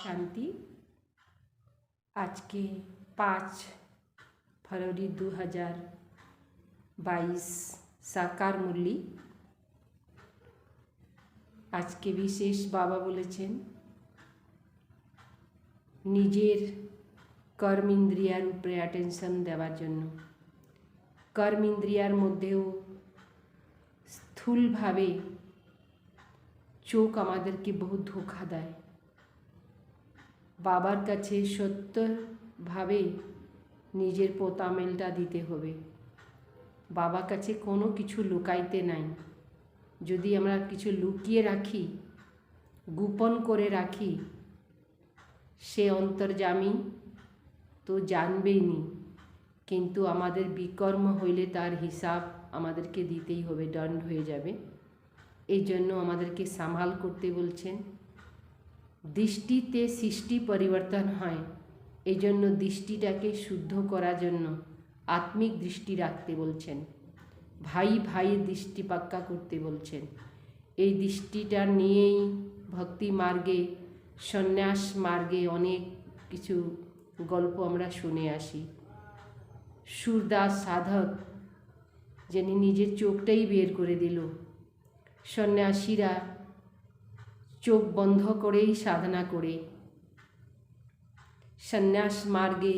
शांति। आज के 5 फरवरी 2022 साकार मुरली। आज के विशेष बाबा बोलेছেন নিজের কর্ম ইন্দ্রিয়ার উপরে অ্যাটেনশন দেওয়ার জন্য। কর্ম ইন্দ্রিয়ার মধ্যেও স্থূলভাবে চোখ আমাদেরকে বহু ধোঁকা দেয়। বাবার কাছে সত্যভাবে নিজের পোতামেলটা দিতে হবে। বাবার কাছে কোনো কিছু লুকাইতে নাই। যদি আমরা কিছু লুকিয়ে রাখি, গোপন করে রাখি, সে অন্তর্যামী তো জানবেই নি, কিন্তু আমাদের বিকর্ম হইলে তার হিসাব আমাদেরকে দিতেই হবে, দণ্ড হয়ে যাবে। এই জন্য আমাদেরকে সামাল করতে বলছেন। দৃষ্টিতে সৃষ্টি পরিবর্তন হয়, এই জন্য দৃষ্টিটাকে শুদ্ধ করার জন্য আত্মিক দৃষ্টি রাখতে বলছেন। ভাই ভাইয়ের দৃষ্টি পাক্কা করতে বলছেন। এই দৃষ্টিটা নিয়েই ভক্তি মার্গে, সন্ন্যাস মার্গে অনেক কিছু গল্প আমরা শুনে আসি। সুরদাস সাধক যিনি নিজের চোখটাই বের করে দিল। সন্ন্যাসীরা চোখ বন্ধ করেই সাধনা করে সন্ন্যাস মার্গে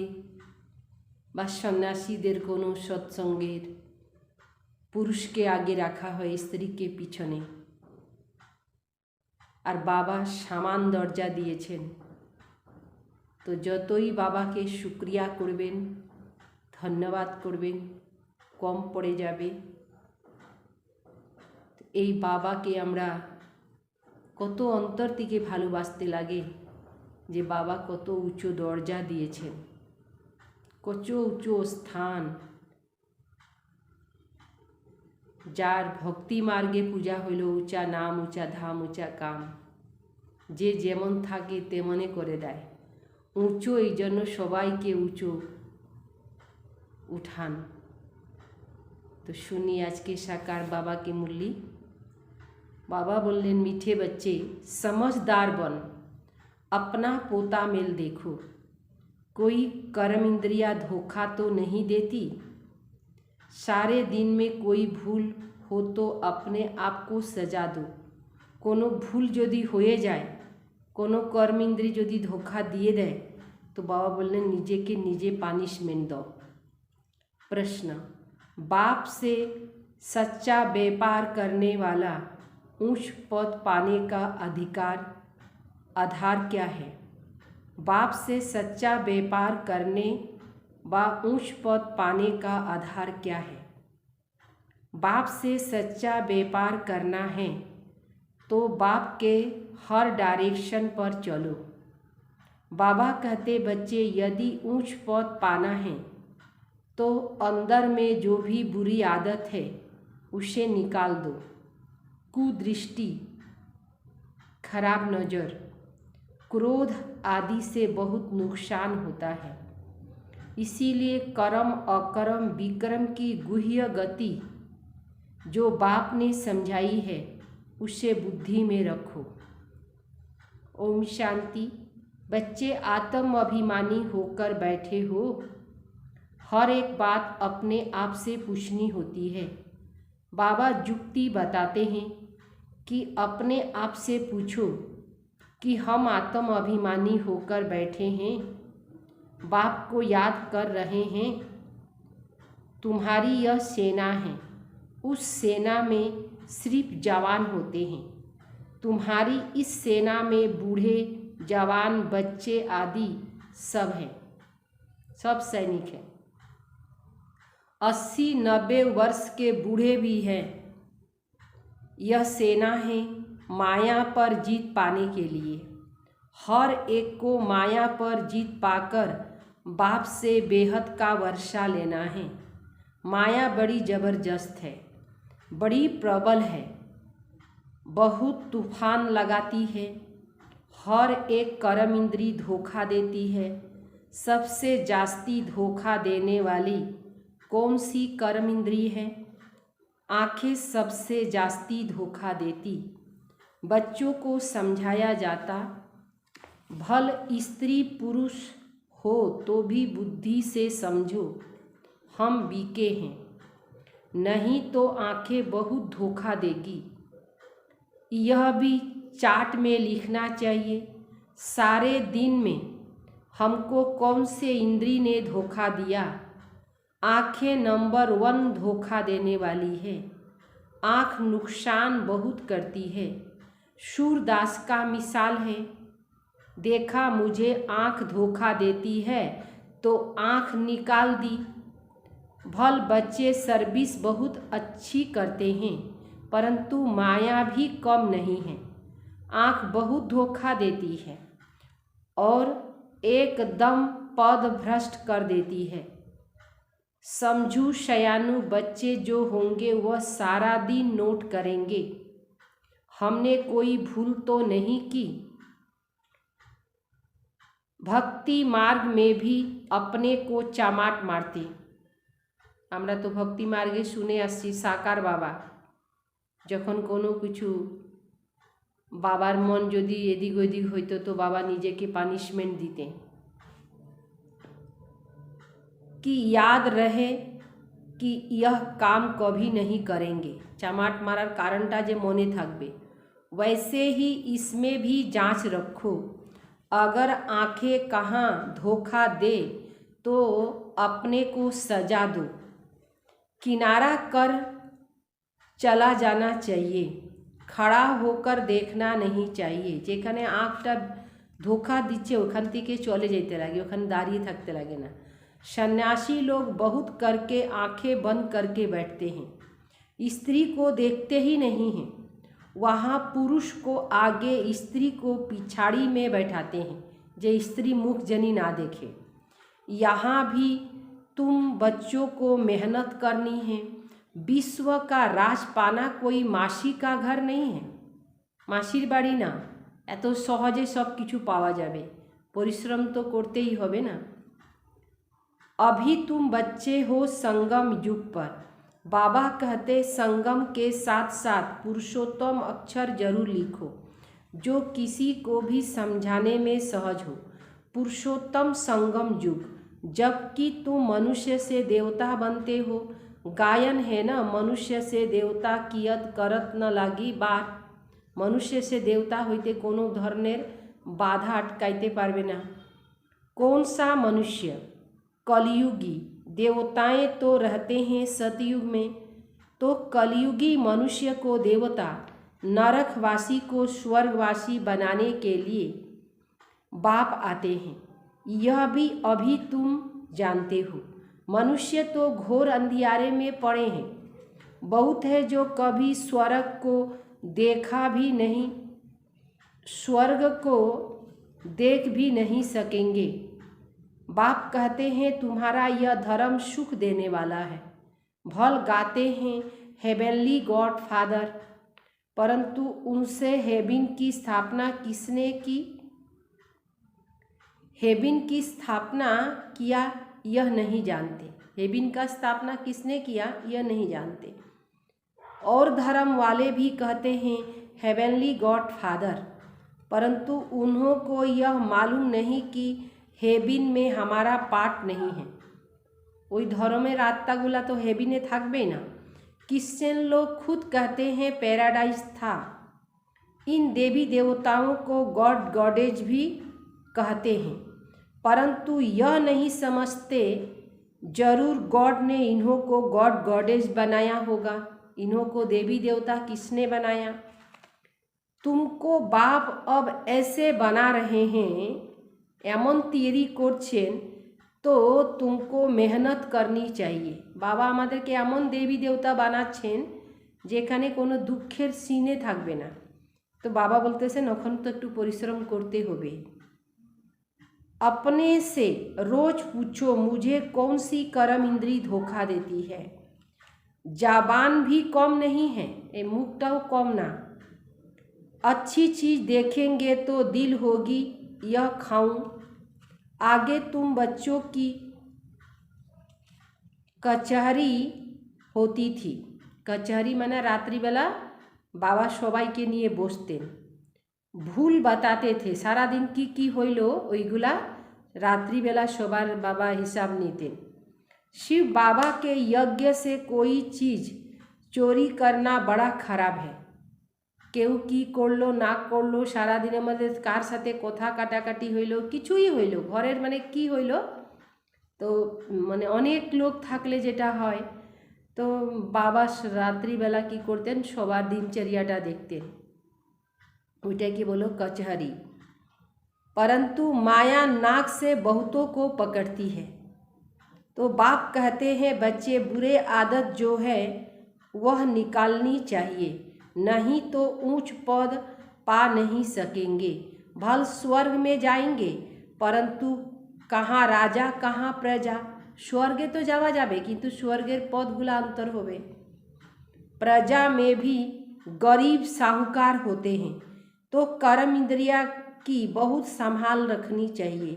বা সন্ন্যাসীদের কোনো সৎসঙ্গের পুরুষকে আগে রাখা হয়, স্ত্রীকে পিছনে। আর বাবা সামান দরজা দিয়েছেন, তো যতই বাবাকে শুক্রিয়া করবেন, ধন্যবাদ করবেন, কম পড়ে যাবে। এই বাবাকে আমরা কত অন্তর থেকে ভালোবাসতে লাগে যে বাবা কত উঁচু দরজা দিয়েছেন, কত উঁচু স্থান। যার ভক্তি মার্গে পূজা হইল উঁচা নাম, উঁচা ধাম, উঁচা কাম। যে যেমন থাকে তেমনে করে দেয়। উঁচু এই জন্য সবাইকে উঁচু উঠান। তো শুনি আজকে সাকার বাবা की मुरली। बाबा बोलें मीठे बच्चे समझदार बन, अपना पोता मेल देखो। कोई कर्म इंद्रिया धोखा तो नहीं देती। सारे दिन में कोई भूल हो तो अपने आप को सजा दो। कोनो भूल यदि होए जाए, कोनो कर्म इंद्रिय यदि धोखा दिए दे, तो बाबा बोलें निजे के निजे पानिशमेंट दो। प्रश्न, बाप से सच्चा व्यापार करने वाला ऊंच पद पाने का आधार क्या है? बाप से सच्चा व्यापार करने व ऊंच पद पाने का आधार क्या है? बाप से सच्चा व्यापार करना है तो बाप के हर डायरेक्शन पर चलो। बाबा कहते बच्चे यदि ऊंच पद पाना है तो अंदर में जो भी बुरी आदत है उसे निकाल दो। कुदृष्टि, खराब नज़र, क्रोध आदि से बहुत नुकसान होता है। इसीलिए कर्म अकर्म विक्रम की गुह्य गति जो बाप ने समझाई है उसे बुद्धि में रखो। ओम शांति। बच्चे आत्म अभिमानी होकर बैठे हो, हर एक बात अपने आप से पूछनी होती है। बाबा जुक्ति बताते हैं कि अपने आप से पूछो कि हम आत्म अभिमानी होकर बैठे हैं, बाप को याद कर रहे हैं। तुम्हारी यह सेना है, उस सेना में सिर्फ जवान होते हैं। तुम्हारी इस सेना में बूढ़े, जवान, बच्चे आदि सब हैं, सब सैनिक हैं। 80-90 वर्ष के बूढ़े भी हैं। यह सेना है माया पर जीत पाने के लिए। हर एक को माया पर जीत पाकर बाप से बेहद का वर्षा लेना है। माया बड़ी ज़बरदस्त है, बड़ी प्रबल है, बहुत तूफान लगाती है। हर एक कर्म इंद्री धोखा देती है। सबसे जास्ती धोखा देने वाली कौन सी कर्म इंद्री है? आँखें सबसे जास्ती धोखा देती। बच्चों को समझाया जाता भल स्त्री पुरुष हो तो भी बुद्धि से समझो हम बीके हैं, नहीं तो आंखें बहुत धोखा देगी। यह भी चार्ट में लिखना चाहिए, सारे दिन में हमको कौन से इंद्री ने धोखा दिया। आंखें नंबर 1 धोखा देने वाली है। आँख नुकसान बहुत करती है। सूरदास का मिसाल है। देखा मुझे आँख धोखा देती है तो आँख निकाल दी। भल बच्चे सर्विस बहुत अच्छी करते हैं, परंतु माया भी कम नहीं है। आँख बहुत धोखा देती है और एकदम पद भ्रष्ट कर देती है। समझू शयानु बच्चे जो होंगे वह सारा दिन नोट करेंगे, हमने कोई भूल तो नहीं की। भक्ति मार्ग में भी अपने को चामाट मारते। আমরা তো ভক্তি মার্গে শুনে আসছি সাকার বাবা যখন কোনো কিছু বাবার মন যদি এদিক ওদিক হইতো তো বাবা নিজেকে পানিশমেন্ট দিতেন कि याद रहे कि यह काम कभी नहीं करेंगे। चामाट मारार कारणटा जे मने थाकबे। वैसे ही इसमें भी जांच रखो, अगर आंखें कहाँ धोखा दे तो अपने को सजा दो। किनारा कर चला जाना चाहिए, खड़ा होकर देखना नहीं चाहिए। जेखाने आँखटा धोखा दिच्छे ओखान थेके चले जेते लागे, ओखाने दाड़िये थाकते लागे ना। सन्यासी लोग बहुत करके आंखें बंद करके बैठते हैं, स्त्री को देखते ही नहीं हैं। वहाँ पुरुष को आगे स्त्री को पिछाड़ी में बैठाते हैं, जो स्त्री मुख जनी ना देखे। यहाँ भी तुम बच्चों को मेहनत करनी है। विश्व का राज पाना कोई मासी का घर नहीं है, मासिर बाड़ी ना। एत सहजे सब किछु पावा जाबे, परिश्रम तो करते ही होबे ना। अभी तुम बच्चे हो संगम युग पर। बाबा कहते संगम के साथ साथ पुरुषोत्तम अक्षर जरूर लिखो, जो किसी को भी समझाने में सहज हो। पुरुषोत्तम संगम युग, जबकि तुम मनुष्य से देवता बनते हो। गायन है ना, मनुष्य से देवता कियत करत न लागी बार। मनुष्य से देवता होइते कोनो धरनेर बाधा अटकाइते पारबे ना। कौन सा मनुष्य कलयुगी, देवताएं तो रहते हैं सतयुग में, तो कलयुगी मनुष्य को देवता, नरकवासी को स्वर्गवासी बनाने के लिए बाप आते हैं। यह भी अभी तुम जानते हो। मनुष्य तो घोर अंधियारे में पड़े हैं। बहुत है जो कभी स्वर्ग को देखा भी नहीं, स्वर्ग को देख भी नहीं सकेंगे। बाप कहते हैं तुम्हारा यह धर्म सुख देने वाला है। भल गाते हैं हेवेनली गॉड फादर, परंतु उनसे हेबिन की स्थापना किसने की, हेबिन की स्थापना किया यह नहीं जानते। हेबिन का स्थापना किसने किया यह नहीं जानते। और धर्म वाले भी कहते हैं हेवेनली गॉड फादर, परंतु उन्हों को यह मालूम नहीं कि हेबिन में हमारा पार्ट नहीं है। ওই ধর্মের আত্মাগুলা तो हेबिने থাকবে ना। क्रिश्चियन लोग खुद कहते हैं पैराडाइज था। इन देवी देवताओं को गॉड गॉडेज भी कहते हैं, परंतु यह नहीं समझते जरूर गॉड ने इन्हों को गॉड गॉडेज बनाया होगा। इन्हों को देवी देवता किसने बनाया। तुमको बाप अब ऐसे बना रहे हैं, एमन तैयारी करछेन, तो तुमको मेहनत करनी चाहिए। बाबा आमादेर के एमन देवी देवता बानाच्छेन जेखाने कोनो दुखेर सीने थाकबे ना। तो बाबा बोलतेছেন এখন तो एकटू परिश्रम करते होबे। अपने से रोज पूछो मुझे कौन सी कर्म इंद्री धोखा देती है। जाबान भी कम नहीं है, ए मुखटाओ कम ना। अच्छी चीज़ देखेंगे तो दिल होगी यह खाऊं। आगे तुम बच्चों की कचहरी होती थी। कचहरी माने रात्रि बेला बाबा सबाई के निये बसतें। ভুল बताते थे सारा दिन কি হইল ওইগুলা রাত্রিবেলা সবার বাবা হিসাব নিতেন। शिव बाबा के यज्ञ से कोई चीज़ चोरी करना बड़ा खराब है। কেউ কি করলো না করলো সারা দিনের মধ্যে কার সাথে কথা কাটাকাটি হইল কিছুই হইল ঘরের মানে কি হইল তো মানে অনেক লোক থাকলে যেটা হয় তো বাবা রাত্রিবেলা কি করতেন সবার দিনচর্যাটা দেখতেন, ওইটা কি বলো कचहरी। परंतु माया नाक से बहुतों को पकड़ती है। तो बाप कहते हैं बच्चे बुरे आदत जो है वह निकालनी चाहिए, नहीं तो ऊंच पद पा नहीं सकेंगे। भल स्वर्ग में जाएंगे परंतु कहाँ राजा कहाँ प्रजा। स्वर्गे तो जावा जाबे किंतु स्वर्गेर पदगुला अंतर होबे। प्रजा में भी गरीब साहूकार होते हैं, तो कर्म इंद्रिया की बहुत संभाल रखनी चाहिए,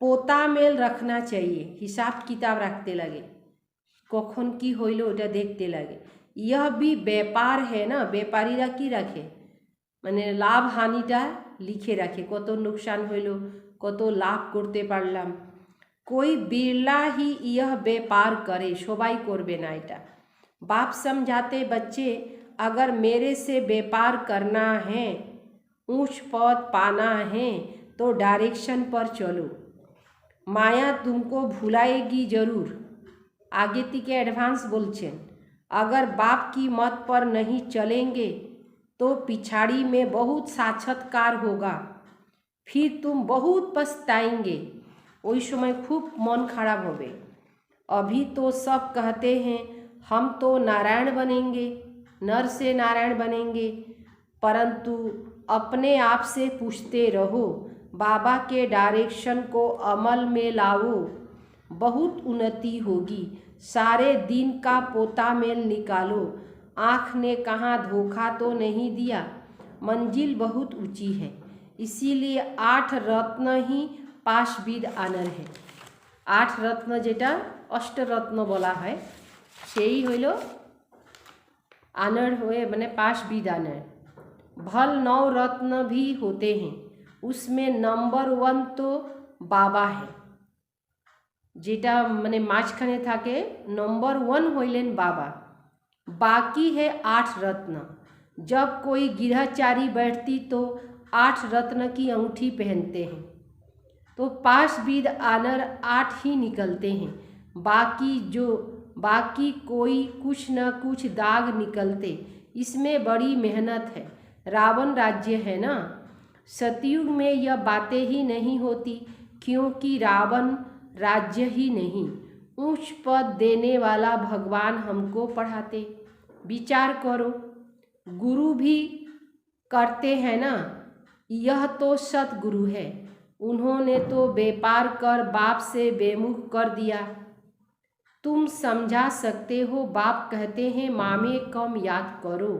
पोता मेल रखना चाहिए, हिसाब किताब रखते लगे, कखन की हইল ওটা देखते लगे। यह भी व्यापार है ना, व्यापारीरा की रखे মানে লাভ হানিটা লিখে রাখে, কত नुकसान হইল কত লাভ করতে পারলাম। कोई बिरला ही यह व्यापार करे, সবাই করবে না এটা। बाप समझाते बच्चे अगर मेरे से व्यापार करना है ऊंच पद पाना है तो डायरेक्शन पर चलो, माया तुमको भुलाएगी जरूर। आगे के एडवांस बोलছেন अगर बाप की मत पर नहीं चलेंगे तो पिछाड़ी में बहुत साक्षात्कार होगा, फिर तुम बहुत पछताएंगे, ওই সময় खूब मन खराब होवे। अभी तो सब कहते हैं हम तो नारायण बनेंगे, नर से नारायण बनेंगे, परंतु अपने आप से पूछते रहो, बाबा के डायरेक्शन को अमल में लाओ, बहुत उन्नति होगी। सारे दिन का पोता मेल निकालो, आँख ने कहाँ धोखा तो नहीं दिया, मंजिल बहुत ऊंची है, इसीलिए 8 रत्न ही पाशविद आनर है। 8 रत्न जेटा अष्टरत्न बोला है সেই হইল आनर हुए मैंने पाशविद आनर। भल 9 रत्न भी होते हैं, उसमें नंबर 1 तो बाबा है, যেটা মানে মাঝখানে থাকে नंबर 1 হইলেন बाबा, बाकी है 8 रत्न। जब कोई गिरहचारी बैठती तो 8 रत्न की अंगूठी पहनते हैं, तो पाशविद आनर 8 ही निकलते हैं, बाकी कोई कुछ न कुछ दाग निकलते, इसमें बड़ी मेहनत है। रावण राज्य है ना, सतयुग में यह बातें ही नहीं होती क्योंकि रावण राज्य ही नहीं, ऊंच पद देने वाला भगवान हमको पढ़ाते। विचार करो, गुरु भी करते हैं ना, यह तो सतगुरु है, उन्होंने तो व्यापार कर बाप से बेमुख कर दिया। तुम समझा सकते हो, बाप कहते हैं मामे कम याद करो,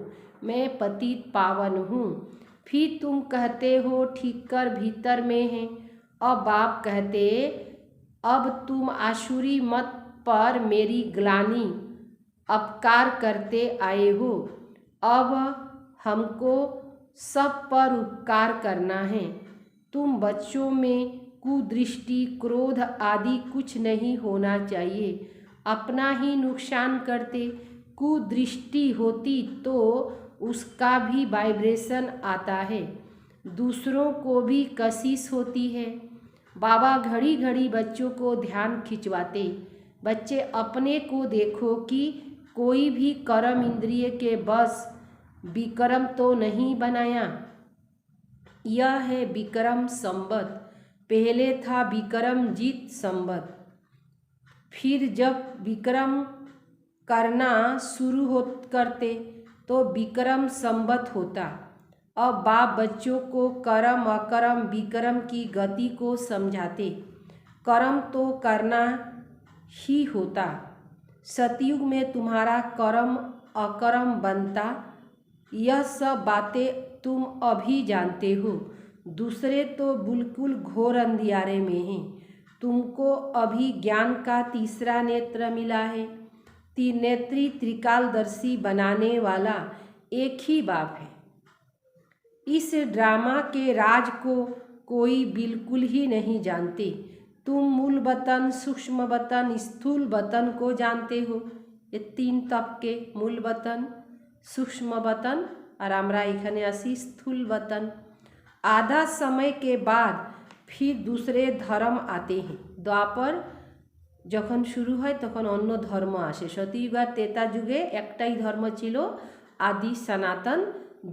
मैं पतित पावन हूँ, फिर तुम कहते हो ठीक कर भीतर में है। अब बाप कहते अब तुम आसुरी मत पर मेरी ग्लानि अपकार करते आए हो, अब हमको सब पर उपकार करना है। तुम बच्चों में कुदृष्टि क्रोध आदि कुछ नहीं होना चाहिए, अपना ही नुकसान करते। कुदृष्टि होती तो उसका भी वाइब्रेशन आता है, दूसरों को भी कशिश होती है। बाबा घड़ी घड़ी बच्चों को ध्यान खिंचवाते, बच्चे अपने को देखो कि कोई भी कर्म इंद्रिय के बस विक्रम तो नहीं बनाया। यह है विक्रम संवत, पहले था विक्रमजीत संवत, फिर जब विक्रम करना शुरू करते तो विक्रम संवत होता। अब बाप बच्चों को कर्म अकर्म विक्रम की गति को समझाते, कर्म तो करना ही होता, सतयुग में तुम्हारा कर्म अकर्म बनता, यह सब बातें तुम अभी जानते हो, दूसरे तो बिल्कुल घोर अंधियारे में हैं। तुमको अभी ज्ञान का तीसरा नेत्र मिला है, त्रिनेत्री त्रिकालदर्शी बनाने वाला एक ही बाप है। इस ड्रामा के राज को कोई बिल्कुल ही नहीं जानते। तुम मूल वतन, सूक्ष्म वतन, स्थूल वतन को जानते हो। ये 3 तबके, मूल वतन, सूक्ष्म वतन और आमरा एखाने आसी स्थूल वतन। आधा समय के बाद फिर दूसरे धर्म आते हैं। द्वापर যখন শুরু হয় তখন অন্য ধর্ম আসে। সতयुग আর त्रेता যুগে একটাই ধর্ম ছিল, आदि सनातन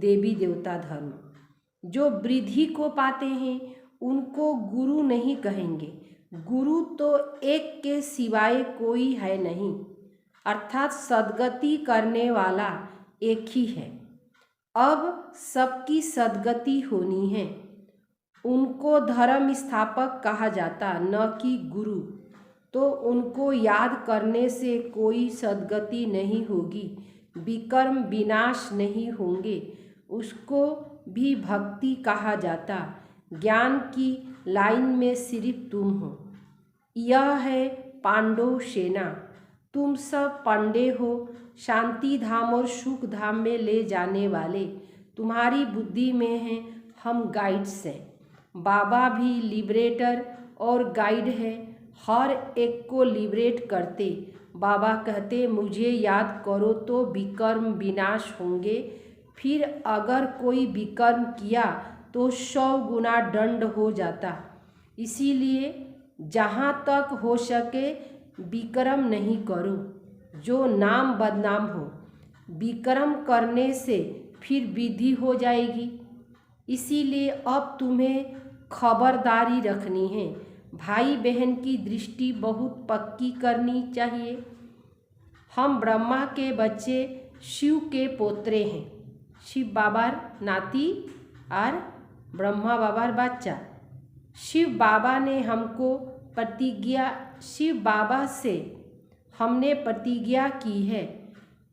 देवी देवता धर्म। जो वृद्धि को पाते हैं उनको गुरु नहीं कहेंगे। गुरु तो एक के सिवाय कोई है नहीं, अर्थात सद्गति करने वाला एक ही है। अब सबकी सद्गति होनी है, उनको धर्म स्थापक कहा जाता, न कि गुरु। तो उनको याद करने से कोई सद्गति नहीं होगी, विकर्म विनाश नहीं होंगे, उसको भी भक्ति कहा जाता। ज्ञान की लाइन में सिर्फ तुम हो। यह है पांडव सेना। तुम सब पांडे हो, शांति धाम और सुख धाम में ले जाने वाले। तुम्हारी बुद्धि में हैं, हम गाइड्स हैं। बाबा भी लिबरेटर और गाइड है, हर एक को लिबरेट करते। बाबा कहते मुझे याद करो तो विकर्म विनाश होंगे, फिर अगर कोई विकर्म किया तो 100 गुना दंड हो जाता। इसीलिए जहाँ तक हो सके विकर्म नहीं करो, जो नाम बदनाम हो। विकर्म करने से फिर विधि हो जाएगी। इसीलिए अब तुम्हें खबरदारी रखनी है, भाई बहन की दृष्टि बहुत पक्की करनी चाहिए। हम ब्रह्मा के बच्चे, शिव के पोत्रे हैं। शिव बाबार नाती और ब्रह्मा बाबार बच्चा। शिव बाबा ने हमको प्रतिज्ञा, शिव बाबा से हमने प्रतिज्ञा की है,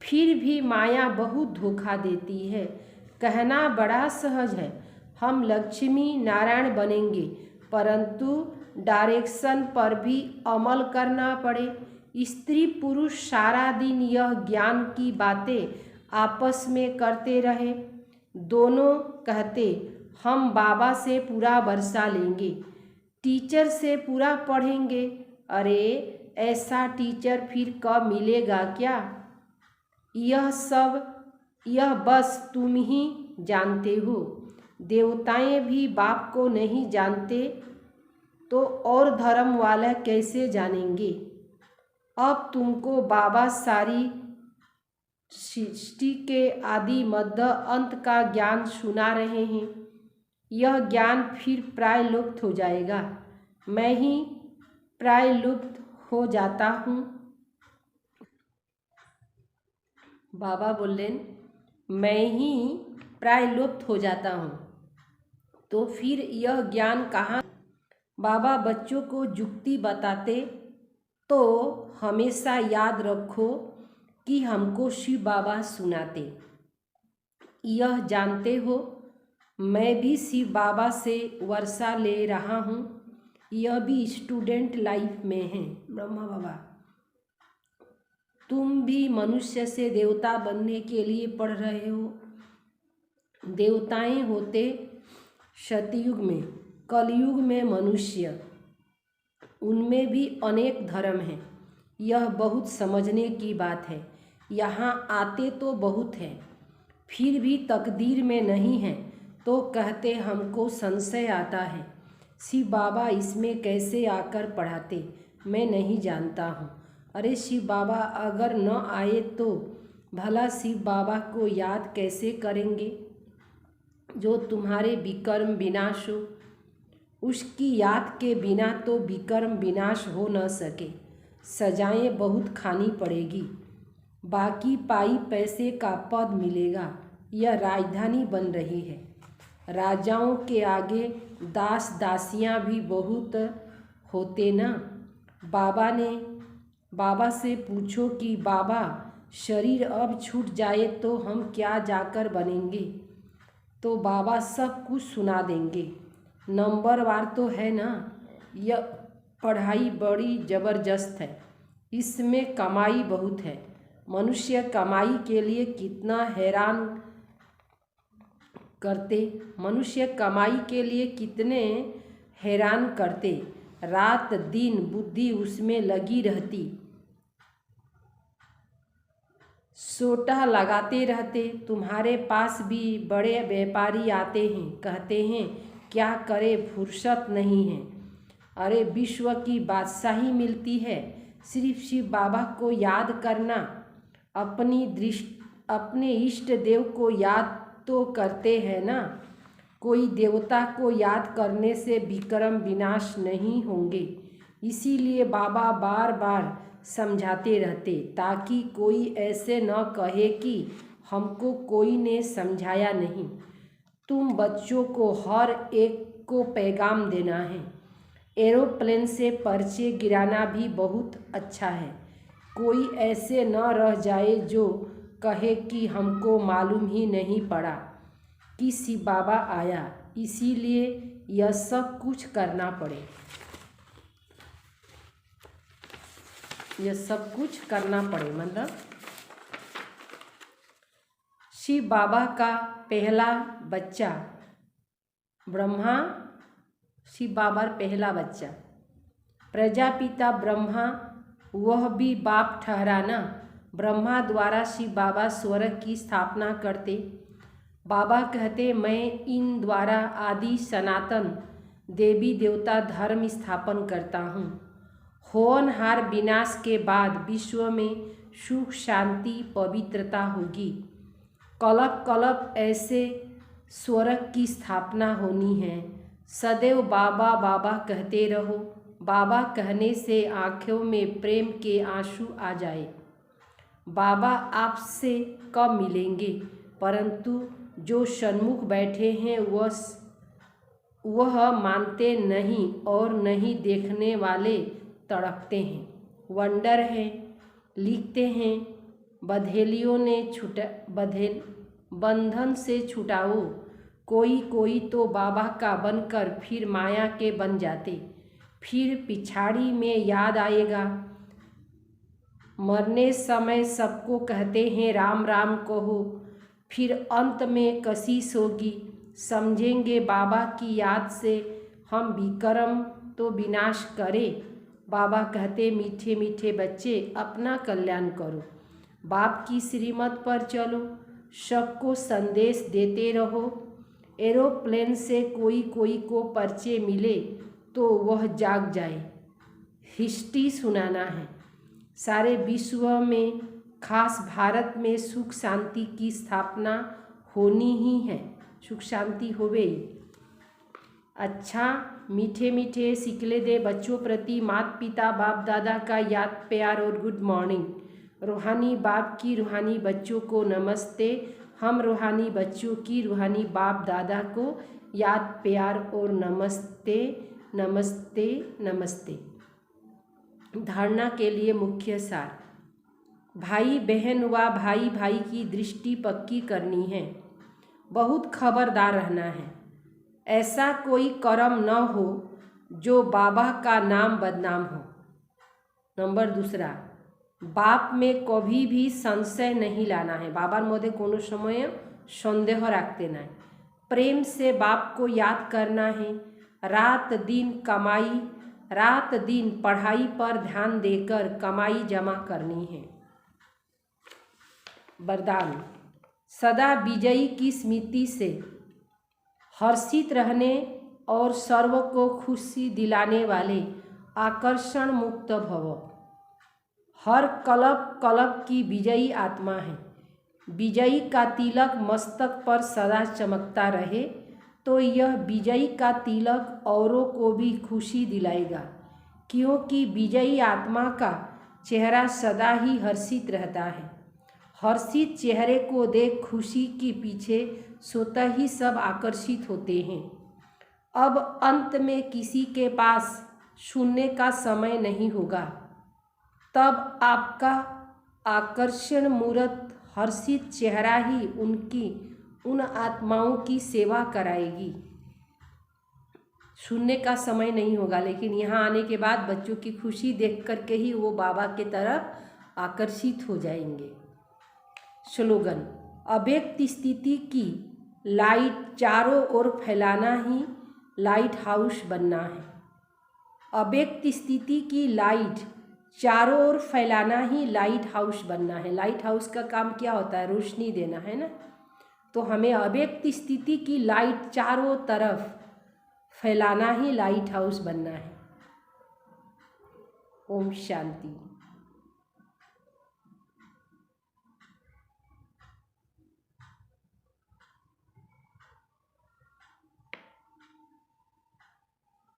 फिर भी माया बहुत धोखा देती है। कहना बड़ा सहज है, हम लक्ष्मी नारायण बनेंगे, परंतु डायरेक्शन पर भी अमल करना पड़े। स्त्री पुरुष सारा दिन यह ज्ञान की बातें आपस में करते रहे। दोनों कहते हम बाबा से पूरा वर्षा लेंगे, टीचर से पूरा पढ़ेंगे। अरे ऐसा टीचर फिर कब मिलेगा क्या? यह बस तुम ही जानते हो। देवताएं भी बाप को नहीं जानते तो और धर्म वाला कैसे जानेंगे? अब तुमको बाबा सारी सृष्टि के आदि मध्य अंत का ज्ञान सुना रहे हैं। यह ज्ञान फिर प्राय लुप्त हो जाएगा। मैं ही प्राय लुप्त हो जाता हूँ। बाबा बोलें मैं ही प्राय लुप्त हो जाता हूँ, तो फिर यह ज्ञान कहाँ? बाबा बच्चों को जुक्ति बताते तो हमेशा याद रखो कि हमको शिव बाबा सुनाते। यह जानते हो मैं भी शिव बाबा से वर्षा ले रहा हूँ। यह भी स्टूडेंट लाइफ में है। ब्रह्मा बाबा तुम भी मनुष्य से देवता बनने के लिए पढ़ रहे हो। देवताएं होते सतयुग में, कलयुग में मनुष्य, उनमें भी अनेक धर्म हैं। यह बहुत समझने की बात है। यहाँ आते तो बहुत हैं, फिर भी तकदीर में नहीं है तो कहते हमको संशय आता है। शिव बाबा इसमें कैसे आकर पढ़ाते मैं नहीं जानता हूँ। अरे शिव बाबा अगर न आए तो भला शिव बाबा को याद कैसे करेंगे जो तुम्हारे विकर्म विनाश हो? उसकी याद के बिना तो विकर्म विनाश हो न सके। सजाएं बहुत खानी पड़ेगी, बाकी पाई पैसे का पद मिलेगा। यह राजधानी बन रही है। राजाओं के आगे दास दासियां भी बहुत होते ना। बाबा से पूछो कि बाबा शरीर अब छूट जाए तो हम क्या जाकर बनेंगे, तो बाबा सब कुछ सुना देंगे। नंबरवार तो है ना। यह पढ़ाई बड़ी ज़बरदस्त है, इसमें कमाई बहुत है। मनुष्य कमाई के लिए कितना हैरान करते। मनुष्य कमाई के लिए कितने हैरान करते, रात दिन बुद्धि उसमें लगी रहती, सोटा लगाते रहते। तुम्हारे पास भी बड़े व्यापारी आते हैं, कहते हैं क्या करे, फुर्सत नहीं है। अरे विश्व की बादशाही मिलती है, सिर्फ शिव बाबा को याद करना। अपने इष्ट देव को याद तो करते हैं ना। कोई देवता को याद करने से विक्रम विनाश नहीं होंगे। इसीलिए बाबा बार बार समझाते रहते, ताकि कोई ऐसे न कहे कि हमको कोई ने समझाया नहीं। तुम बच्चों को हर एक को पैगाम देना है। एरोप्लेन से पर्चे गिराना भी बहुत अच्छा है। कोई ऐसे न रह जाए जो कहे कि हमको मालूम ही नहीं पड़ा कि शिव बाबा आया, इसीलिए यह सब कुछ करना पड़े। यह सब कुछ करना पड़े मतलब शिव बाबा का पहला बच्चा ब्रह्मा, शिव बाबा पहला बच्चा प्रजापिता ब्रह्मा, वह भी बाप ठहराना। ब्रह्मा द्वारा शिव बाबा स्वर्ग की स्थापना करते। बाबा कहते मैं इन द्वारा आदि सनातन देवी देवता धर्म स्थापन करता हूँ। होनहार विनाश के बाद विश्व में सुख शांति पवित्रता होगी। कलप कलप ऐसे स्वर्ग की स्थापना होनी है। सदैव बाबा बाबा कहते रहो। बाबा कहने से आँखों में प्रेम के आंसू आ जाए। बाबा आपसे कब मिलेंगे, परंतु जो सन्मुख बैठे हैं वह मानते नहीं और नहीं देखने वाले तड़पते हैं। वंडर है, लिखते हैं बंधेलियों ने बंधन से छुटाओ। कोई कोई तो बाबा का बनकर फिर माया के बन जाते। फिर पिछाड़ी में याद आएगा। मरने समय सबको कहते हैं राम राम कहो, फिर अंत में कशिश होगी। समझेंगे बाबा की याद से हम विक्रम तो विनाश करें। बाबा कहते मीठे मीठे बच्चे अपना कल्याण करो, बाप की श्रीमत पर चलो, सबको संदेश देते रहो। एरोप्लेन से कोई कोई को पर्चे मिले तो वह जाग जाए। हिस्ट्री सुनाना है। सारे विश्व में खास भारत में सुख शांति की स्थापना होनी ही है। सुख शांति होवे। अच्छा मीठे मीठे सिकले दे बच्चों प्रति माता पिता बाप दादा का याद प्यार और गुड मॉर्निंग। रूहानी बाप की रूहानी बच्चों को नमस्ते। हम रूहानी बच्चों की रूहानी बाप दादा को याद प्यार और नमस्ते नमस्ते नमस्ते। धारणा के लिए मुख्य सार। भाई बहन व भाई भाई की दृष्टि पक्की करनी है। बहुत खबरदार रहना है। ऐसा कोई कर्म न हो जो बाबा का नाम बदनाम हो। नंबर दूसरा, बाप में कभी भी संशय नहीं लाना है। बाबार मध्य कोनो समय संदेह रखते नहीं। प्रेम से बाप को याद करना है। रात दिन कमाई, रात दिन पढ़ाई पर ध्यान देकर कमाई जमा करनी है। वरदान, सदा विजयी की स्मृति से हर्षित रहने और सर्व को खुशी दिलाने वाले आकर्षण मुक्त भव। हर कल्प कल्प की विजयी आत्मा है। विजयी का तिलक मस्तक पर सदा चमकता रहे तो यह विजयी का तिलक औरों को भी खुशी दिलाएगा, क्योंकि विजयी आत्मा का चेहरा सदा ही हर्षित रहता है। हर्षित चेहरे को देख खुशी के पीछे स्वतः ही सब आकर्षित होते हैं। अब अंत में किसी के पास सुनने का समय नहीं होगा। तब आपका आकर्षण मूर्त हर्षित चेहरा ही उन आत्माओं की सेवा कराएगी। सुनने का समय नहीं होगा, लेकिन यहाँ आने के बाद बच्चों की खुशी देख करके ही वो बाबा के तरफ आकर्षित हो जाएंगे। स्लोगन, अव्यक्त स्थिति की लाइट चारों ओर फैलाना ही लाइट हाउस बनना है। अव्यक्त स्थिति की लाइट चारों ओर फैलाना ही लाइट हाउस बनना है। लाइट हाउस का काम क्या होता है? रोशनी देना, है ना। तो हमें अव्यक्त स्थिति की लाइट चारों तरफ फैलाना ही लाइट हाउस बनना है। ओम शांति।